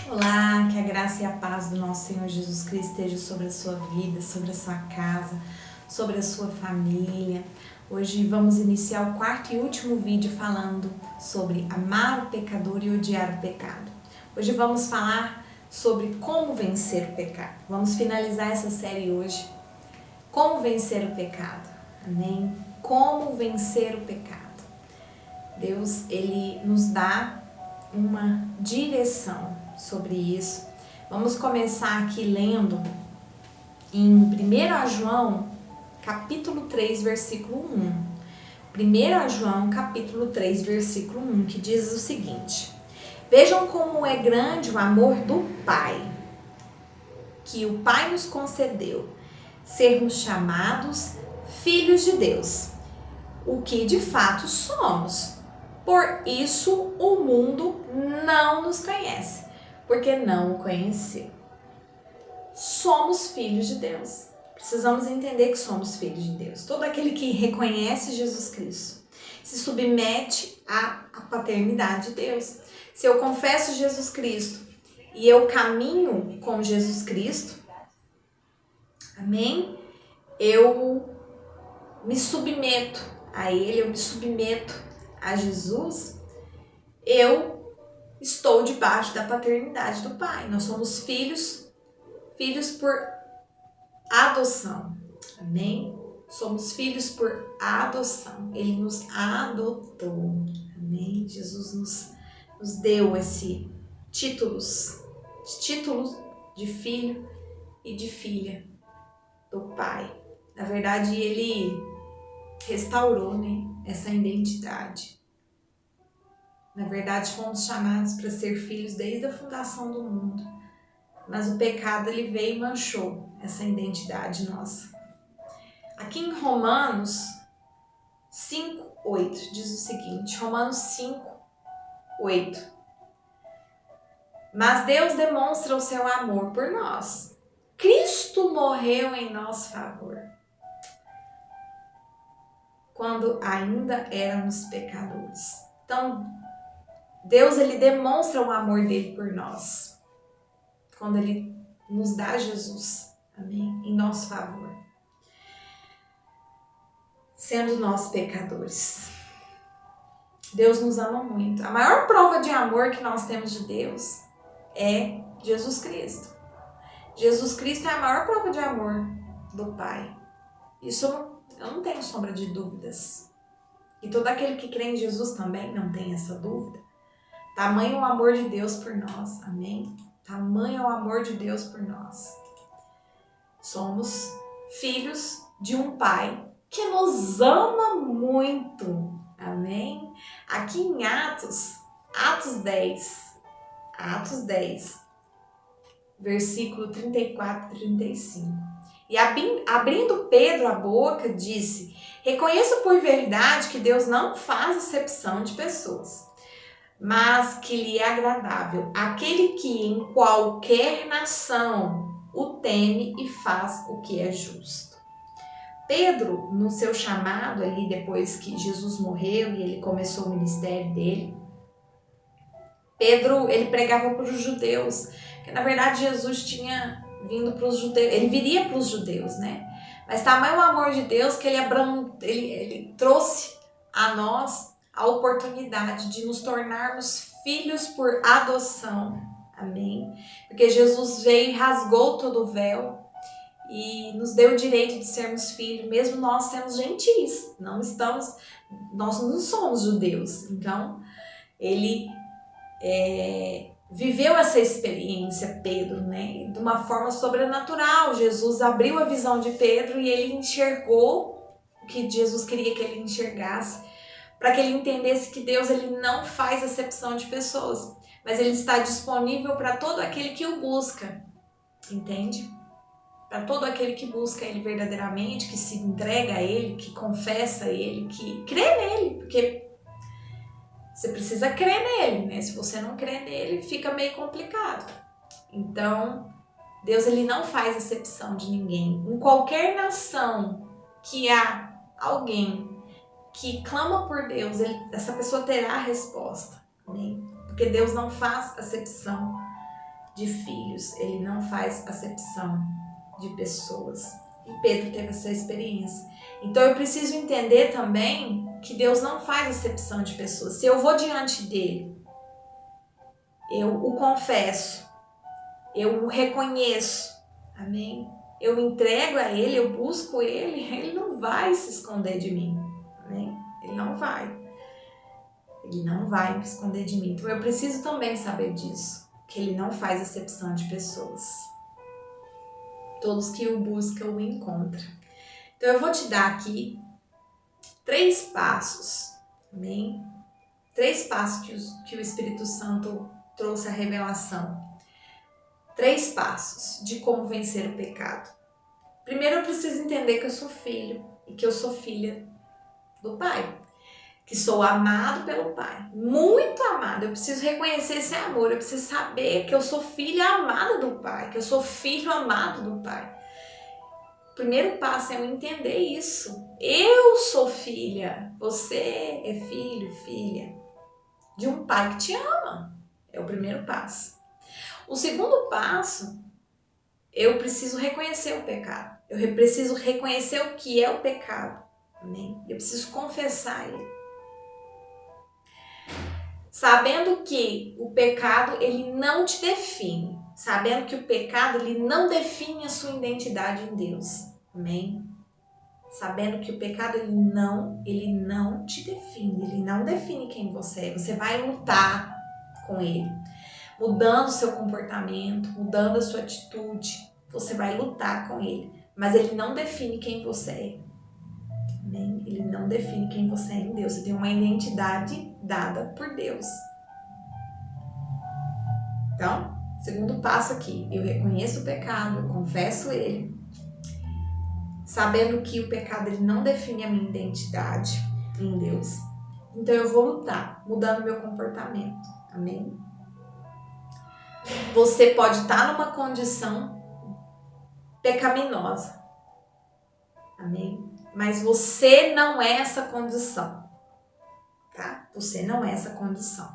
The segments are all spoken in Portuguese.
Olá, que a graça e a paz do nosso Senhor Jesus Cristo esteja sobre a sua vida, sobre a sua casa, sobre a sua família. Hoje vamos iniciar o quarto e último vídeo falando sobre amar o pecador e odiar o pecado. Hoje vamos falar sobre como vencer o pecado. Vamos finalizar essa série hoje. Como vencer o pecado. Amém? Como vencer o pecado. Deus, Ele nos dá uma direção sobre isso. Vamos começar aqui lendo em 1 João, capítulo 3, versículo 1. 1 João, capítulo 3, versículo 1, que diz o seguinte: Vejam como é grande o amor do Pai, que o Pai nos concedeu, sermos chamados filhos de Deus, o que de fato somos. Por isso o mundo não nos conhece, porque não o conheceu. Somos filhos de Deus. Precisamos entender que somos filhos de Deus. Todo aquele que reconhece Jesus Cristo se submete à paternidade de Deus. Se eu confesso Jesus Cristo e eu caminho com Jesus Cristo, amém? Eu me submeto a Ele, eu me submeto a Jesus, eu estou debaixo da paternidade do Pai. Nós somos filhos por adoção. Amém? Somos filhos por adoção. Ele nos adotou. Amém? Jesus nos deu esse títulos de filho e de filha do Pai. Na verdade, Ele restaurou, né, essa identidade. Na verdade, fomos chamados para ser filhos desde a fundação do mundo. Mas o pecado, ele veio e manchou essa identidade nossa. Aqui em Romanos 5:8 diz o seguinte, Romanos 5:8. Mas Deus demonstra o seu amor por nós. Cristo morreu em nosso favor, quando ainda éramos pecadores. Então, Deus, ele demonstra o amor dele por nós, quando ele nos dá Jesus, amém? Em nosso favor, sendo nós pecadores. Deus nos ama muito. A maior prova de amor que nós temos de Deus é Jesus Cristo. Jesus Cristo é a maior prova de amor do Pai. Isso eu não tenho sombra de dúvidas. E todo aquele que crê em Jesus também não tem essa dúvida. Tamanho o amor de Deus por nós, amém? Tamanho o amor de Deus por nós. Somos filhos de um Pai que nos ama muito, amém? Aqui em Atos 10, versículo 34 e 35. E abrindo Pedro a boca, disse: Reconheço por verdade que Deus não faz acepção de pessoas, mas que lhe é agradável aquele que em qualquer nação o teme e faz o que é justo. Pedro, no seu chamado ali, depois que Jesus morreu e ele começou o ministério dele, Pedro, ele pregava para os judeus, que na verdade Jesus tinha vindo para os judeus, ele viria para os judeus, né? Mas tamanho o amor de Deus que ele trouxe a nós a oportunidade de nos tornarmos filhos por adoção, amém? Porque Jesus veio e rasgou todo o véu e nos deu o direito de sermos filhos, mesmo nós sendo gentis, nós não somos judeus. Então, ele viveu essa experiência, Pedro, né? De uma forma sobrenatural. Jesus abriu a visão de Pedro e ele enxergou o que Jesus queria que ele enxergasse, para que ele entendesse que Deus, ele não faz acepção de pessoas, mas ele está disponível para todo aquele que o busca, entende? Para todo aquele que busca ele verdadeiramente, que se entrega a ele, que confessa a ele, que crê nele, porque você precisa crer nele, né? Se você não crê nele, fica meio complicado. Então, Deus, ele não faz acepção de ninguém. Em qualquer nação que há alguém que clama por Deus, essa pessoa terá a resposta, né? Porque Deus não faz acepção de filhos, ele não faz acepção de pessoas. E Pedro teve essa experiência. Então eu preciso entender também que Deus não faz acepção de pessoas. Se eu vou diante dele, eu o confesso, eu o reconheço, amém? Eu entrego a ele, eu busco ele, ele não vai se esconder de mim, amém? Ele não vai. Ele não vai me esconder de mim. Então eu preciso também saber disso, que ele não faz acepção de pessoas. Todos que o buscam o encontram. Então eu vou te dar aqui 3 passos, amém? 3 passos que o Espírito Santo trouxe a revelação. 3 passos de como vencer o pecado. Primeiro eu preciso entender que eu sou filho e que eu sou filha do Pai. Que sou amado pelo Pai, muito amado. Eu preciso reconhecer esse amor, eu preciso saber que eu sou filha amada do Pai, que eu sou filho amado do Pai. O primeiro passo é eu entender isso. Eu sou filha, você é filho, filha de um Pai que te ama. É o primeiro passo. O segundo passo, eu preciso reconhecer o pecado. Eu preciso reconhecer o que é o pecado. Amém? Eu preciso confessar ele. Sabendo que o pecado, ele não te define. Sabendo que o pecado, ele não define a sua identidade em Deus. Amém? Sabendo que o pecado, ele não te define. Ele não define quem você é. Você vai lutar com ele. Mudando o seu comportamento, mudando a sua atitude. Você vai lutar com ele. Mas ele não define quem você é. Amém? Ele não define quem você é em Deus. Você tem uma identidade dada por Deus. Então, segundo passo aqui, eu reconheço o pecado, eu confesso ele, sabendo que o pecado ele não define a minha identidade em Deus. Então eu vou lutar, mudando meu comportamento. Amém? Você pode estar numa condição pecaminosa. Amém? Mas você não é essa condição. Tá? Você não é essa condição.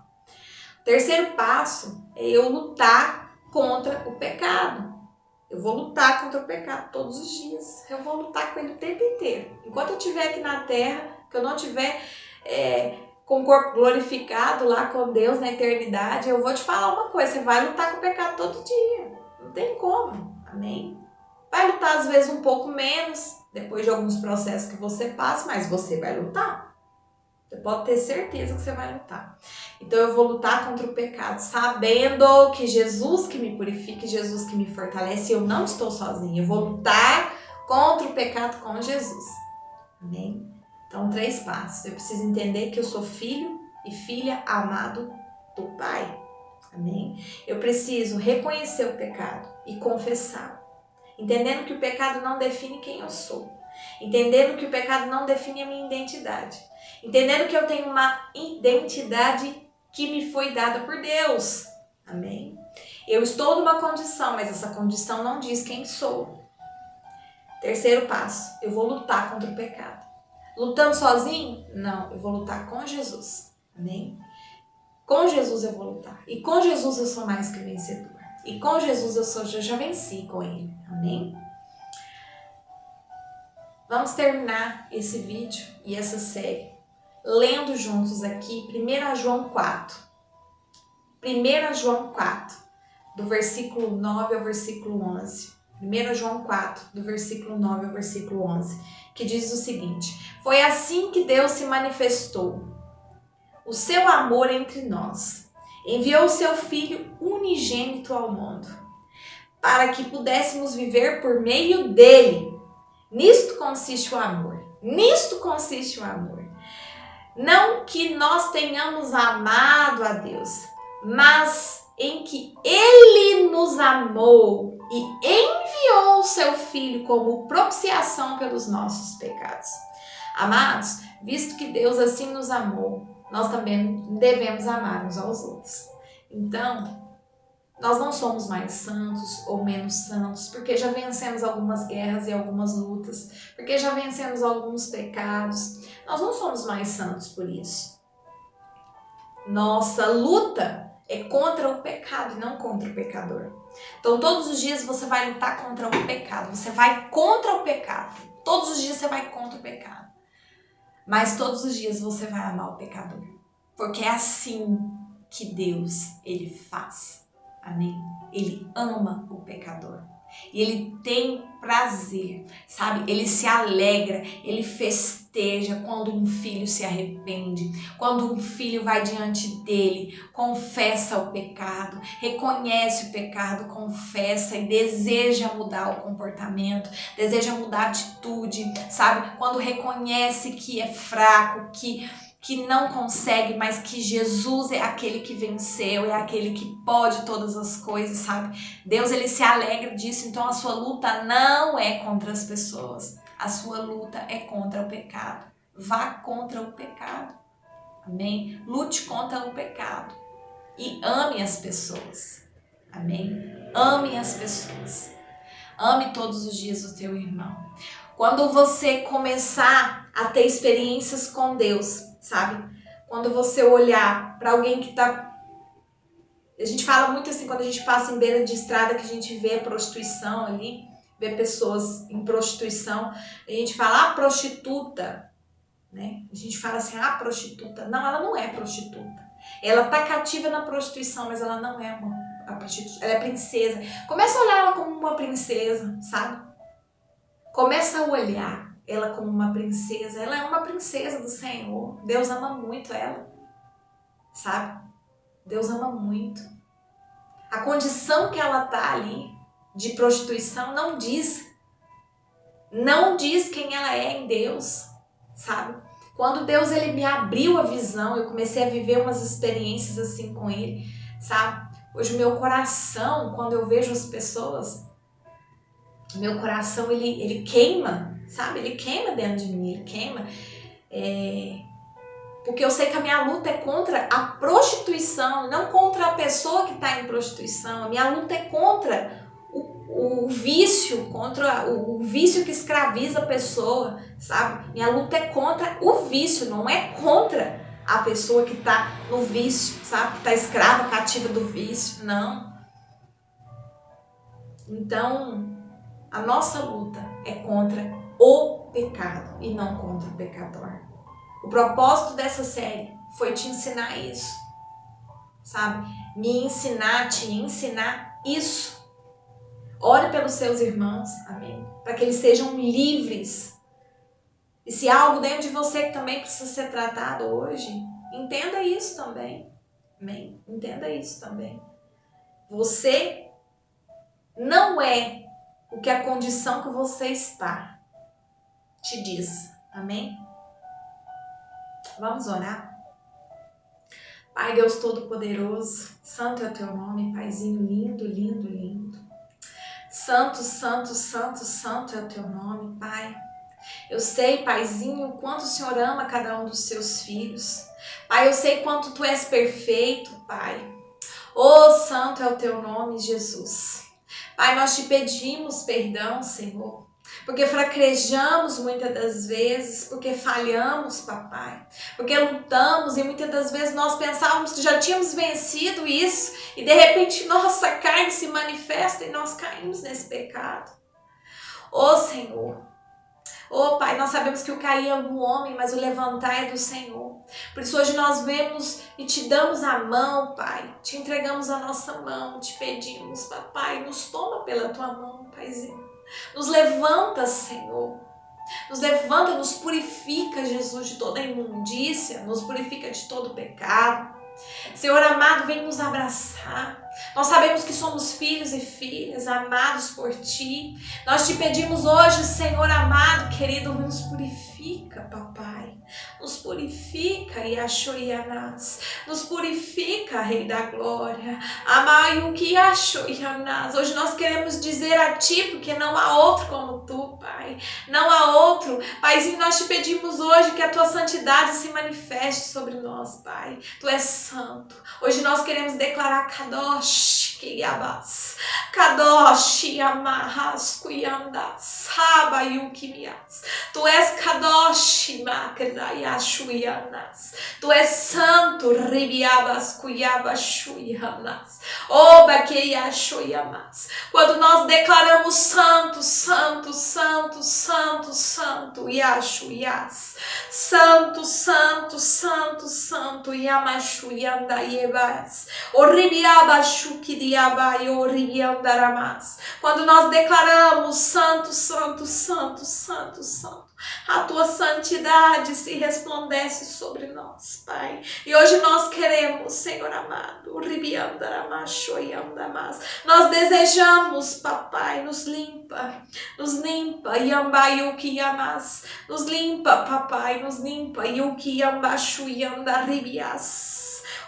O terceiro passo é eu lutar contra o pecado. Eu vou lutar contra o pecado todos os dias. Eu vou lutar com ele o tempo inteiro. Enquanto eu estiver aqui na terra, que eu não estiver com o corpo glorificado lá com Deus na eternidade, eu vou te falar uma coisa. Você vai lutar com o pecado todo dia. Não tem como. Amém? Vai lutar às vezes um pouco menos, depois de alguns processos que você passa, mas você vai lutar. Você pode ter certeza que você vai lutar. Então eu vou lutar contra o pecado, sabendo que Jesus que me purifica, Jesus que me fortalece, eu não estou sozinha. Eu vou lutar contra o pecado com Jesus. Amém? Então 3 passos. Eu preciso entender que eu sou filho e filha amado do Pai. Amém? Eu preciso reconhecer o pecado e confessar. Entendendo que o pecado não define quem eu sou. Entendendo que o pecado não define a minha identidade. Entendendo que eu tenho uma identidade que me foi dada por Deus. Amém? Eu estou numa condição, mas essa condição não diz quem sou. Terceiro passo, eu vou lutar contra o pecado. Lutando sozinho? Não, eu vou lutar com Jesus. Amém? Com Jesus eu vou lutar. E com Jesus eu sou mais que vencedor. E com Jesus eu já venci com ele. Amém? Vamos terminar esse vídeo e essa série lendo juntos aqui 1 João 4. 1 João 4, do versículo 9 ao versículo 11. 1 João 4, do versículo 9 ao versículo 11, que diz o seguinte: Foi assim que Deus se manifestou, o seu amor entre nós. Enviou o seu Filho unigênito ao mundo, para que pudéssemos viver por meio dele. Nisto consiste o amor. Nisto consiste o amor. Não que nós tenhamos amado a Deus, mas em que Ele nos amou e enviou o seu Filho como propiciação pelos nossos pecados. Amados, visto que Deus assim nos amou, nós também devemos amar uns aos outros. Então, nós não somos mais santos ou menos santos, porque já vencemos algumas guerras e algumas lutas, porque já vencemos alguns pecados. Nós não somos mais santos por isso. Nossa luta é contra o pecado e não contra o pecador. Então todos os dias você vai lutar contra o pecado, você vai contra o pecado. Todos os dias você vai contra o pecado. Mas todos os dias você vai amar o pecador. Porque é assim que Deus, ele faz. Amém? Ele ama o pecador. E ele tem prazer, sabe? Ele se alegra, ele festeja quando um filho se arrepende, quando um filho vai diante dele, confessa o pecado, reconhece o pecado, confessa e deseja mudar o comportamento, deseja mudar a atitude, sabe? Quando reconhece que é fraco, que não consegue, mas que Jesus é aquele que venceu, é aquele que pode todas as coisas, sabe? Deus, ele se alegra disso, então a sua luta não é contra as pessoas, a sua luta é contra o pecado. Vá contra o pecado, amém? Lute contra o pecado e ame as pessoas, amém? Ame as pessoas, ame todos os dias o teu irmão. Quando você começar a ter experiências com Deus, sabe? Quando você olhar para alguém que tá... A gente fala muito assim, quando a gente passa em beira de estrada, que a gente vê prostituição ali, vê pessoas em prostituição, a gente fala, prostituta, né? A gente fala assim, prostituta. Não, ela não é prostituta. Ela tá cativa na prostituição, mas ela não é a prostituta. Ela é princesa. Começa a olhar ela como uma princesa, sabe? Começa a olhar ela como uma princesa. Ela é uma princesa do Senhor. Deus ama muito ela, sabe? Deus ama muito. A condição que ela tá ali, de prostituição, não diz quem ela é em Deus, sabe? Quando Deus, ele me abriu a visão, eu comecei a viver umas experiências assim com ele, sabe? Hoje o meu coração, quando eu vejo as pessoas, o meu coração, ele queima, sabe? Ele queima dentro de mim, ele queima. Porque eu sei que a minha luta é contra a prostituição, não contra a pessoa que está em prostituição. A minha luta é contra o vício, contra o vício que escraviza a pessoa, sabe? Minha luta é contra o vício, não é contra a pessoa que está no vício, sabe? Que está escrava, cativa do vício, não. Então, a nossa luta é contra o pecado e não contra o pecador. O propósito dessa série foi te ensinar isso, sabe? Te ensinar isso. Ore pelos seus irmãos, amém? Para que eles sejam livres. E se há algo dentro de você que também precisa ser tratado hoje, entenda isso também, amém? Entenda isso também. Você não é o que a condição que você está te diz, amém? Vamos orar? Pai Deus Todo-Poderoso, santo é o teu nome, Paizinho lindo, lindo, lindo. Santo, santo, santo, santo é o teu nome, Pai. Eu sei, Paizinho, o quanto o Senhor ama cada um dos seus filhos. Pai, eu sei quanto tu és perfeito, Pai. Oh, santo é o teu nome, Jesus. Pai, nós te pedimos perdão, Senhor, porque fraquejamos muitas das vezes, porque falhamos, papai, porque lutamos e muitas das vezes nós pensávamos que já tínhamos vencido isso e de repente nossa carne se manifesta e nós caímos nesse pecado. Ô Senhor, ô Pai, nós sabemos que o cair é do homem, mas o levantar é do Senhor. Por isso hoje nós vemos e te damos a mão, Pai, te entregamos a nossa mão, te pedimos, papai, nos toma pela tua mão, Paizinho. Nos levanta, Senhor. Nos levanta, nos purifica, Jesus, de toda imundícia. Nos purifica de todo pecado. Senhor amado, vem nos abraçar. Nós sabemos que somos filhos e filhas, amados por Ti. Nós te pedimos hoje, Senhor amado, querido, nos purifica, papai. Nos purifica, Yashoianás. Nos purifica, Rei da Glória. Amai o que Yashoianás. Hoje nós queremos dizer a Ti, porque não há outro como Tu, Pai. Não há outro. Paizinho, nós te pedimos hoje que a Tua santidade se manifeste sobre nós, Pai. Tu és santo. Hoje nós queremos declarar Kadosh, Kiyabas. Kadosh, Yamahas, Kuyandas. Habayukimias. Tu és Kadosh Makedayashuyanas. Tu és santo Ribiabas Kuyabashuyanas. Obakeyashuyamas. Quando nós declaramos santo, santo, santo, santo, santo, Yashuyas. Santo, santo, santo, santo, Yamashuyandayebas. Oribiabashukidiabai, Oribiandaramas. Quando nós declaramos santo, santo, santo, santo, santo, a tua santidade se resplandece sobre nós, Pai. E hoje nós queremos, Senhor amado, nós desejamos, Papai, nos limpa, Yambayuki Yamas, nos limpa, Papai, nos limpa, Yuki Yambashu Yandaribias.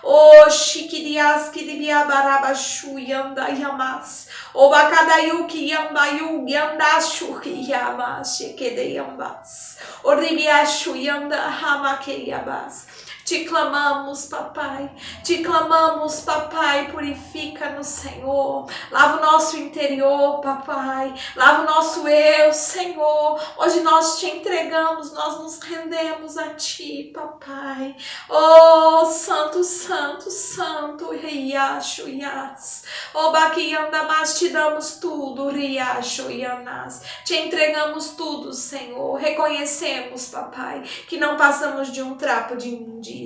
O Shikirias Kiribiabarabashu Yandayamas. O Bakadayuki Yambayu Yandashu Yamas Shekede Yambas. O Ribiashu Yandahamakeyabas. Te clamamos, Papai, purifica-nos, Senhor, lava o nosso interior, Papai, lava o nosso eu, Senhor, hoje nós te entregamos, nós nos rendemos a Ti, Papai, oh, Santo, Santo, Santo, Riacho, Yas, oh, Baquiandamas, te damos tudo, Riacho, Yanas, te entregamos tudo, Senhor, reconhecemos, Papai, que não passamos de um trapo de imundícia.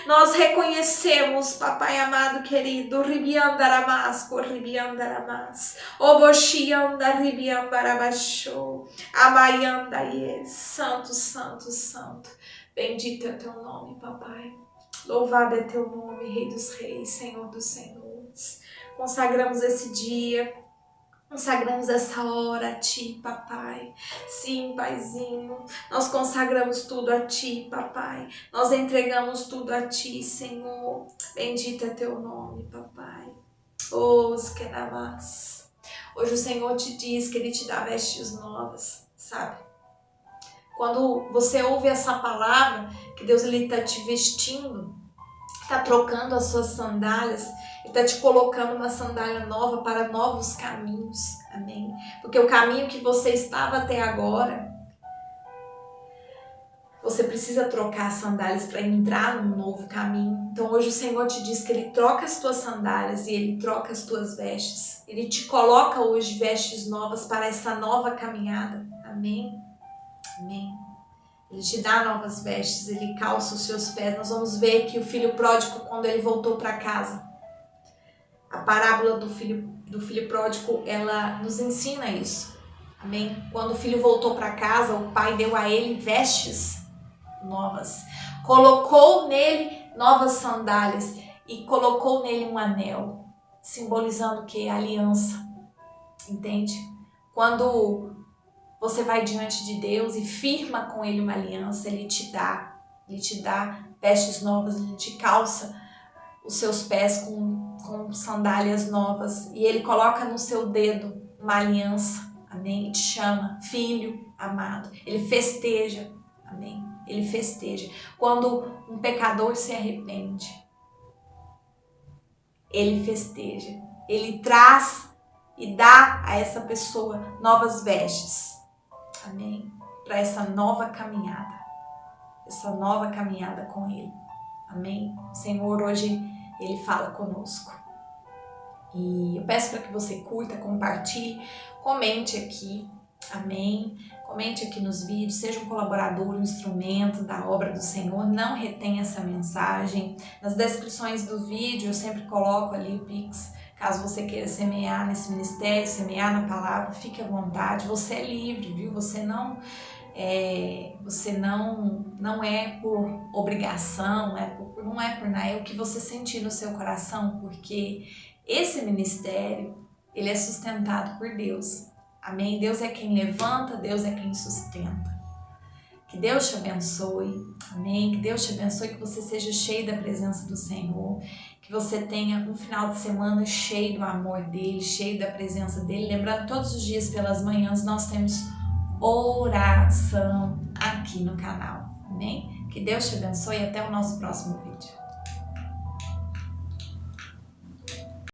Nós reconhecemos, Papai amado querido, Ribiandaramas, Ribiandaramas, Oboshianda Ribiambarabasho, Abayandaies, Santo, Santo, Santo. Bendito é teu nome, Papai. Louvado é teu nome, Rei dos Reis, Senhor dos Senhores. Consagramos esse dia. Consagramos essa hora a Ti, Papai. Sim, Paizinho, nós consagramos tudo a Ti, Papai. Nós entregamos tudo a Ti, Senhor. Bendito é Teu nome, Papai. Os Kenamas. Hoje o Senhor te diz que Ele te dá vestes novas, sabe? Quando você ouve essa palavra, que Deus está te vestindo, está trocando as suas sandálias, Ele está te colocando uma sandália nova para novos caminhos, amém? Porque o caminho que você estava até agora, você precisa trocar as sandálias para entrar num novo caminho. Então hoje o Senhor te diz que Ele troca as tuas sandálias e Ele troca as tuas vestes. Ele te coloca hoje vestes novas para essa nova caminhada, amém? Amém. Ele te dá novas vestes, Ele calça os seus pés. Nós vamos ver que o filho pródigo, quando ele voltou para casa, a parábola do filho pródigo, ela nos ensina isso. Amém? Quando o filho voltou para casa, o pai deu a ele vestes novas. Colocou nele novas sandálias e colocou nele um anel, simbolizando o quê? A aliança. Entende? Quando você vai diante de Deus e firma com Ele uma aliança, Ele te dá vestes novas, Ele te calça os seus pés com sandálias novas e Ele coloca no seu dedo uma aliança, amém? E te chama filho amado, Ele festeja, amém? Ele festeja. Quando um pecador se arrepende, Ele festeja, Ele traz e dá a essa pessoa novas vestes. Amém? Para essa nova caminhada com Ele. Amém? O Senhor hoje, Ele fala conosco. E eu peço para que você curta, compartilhe, comente aqui. Amém? Comente aqui nos vídeos, seja um colaborador, um instrumento da obra do Senhor. Não retenha essa mensagem. Nas descrições do vídeo eu sempre coloco ali o Pix. Caso você queira semear nesse ministério, semear na palavra, fique à vontade. Você é livre, viu? Você não é por obrigação, não é por nada, é o que você sentir no seu coração, porque esse ministério, ele é sustentado por Deus. Amém? Deus é quem levanta, Deus é quem sustenta. Que Deus te abençoe, amém? Que Deus te abençoe, que você seja cheio da presença do Senhor, que você tenha um final de semana cheio do amor dEle, cheio da presença dEle. Lembrando, todos os dias pelas manhãs nós temos oração aqui no canal, amém? Que Deus te abençoe e até o nosso próximo vídeo.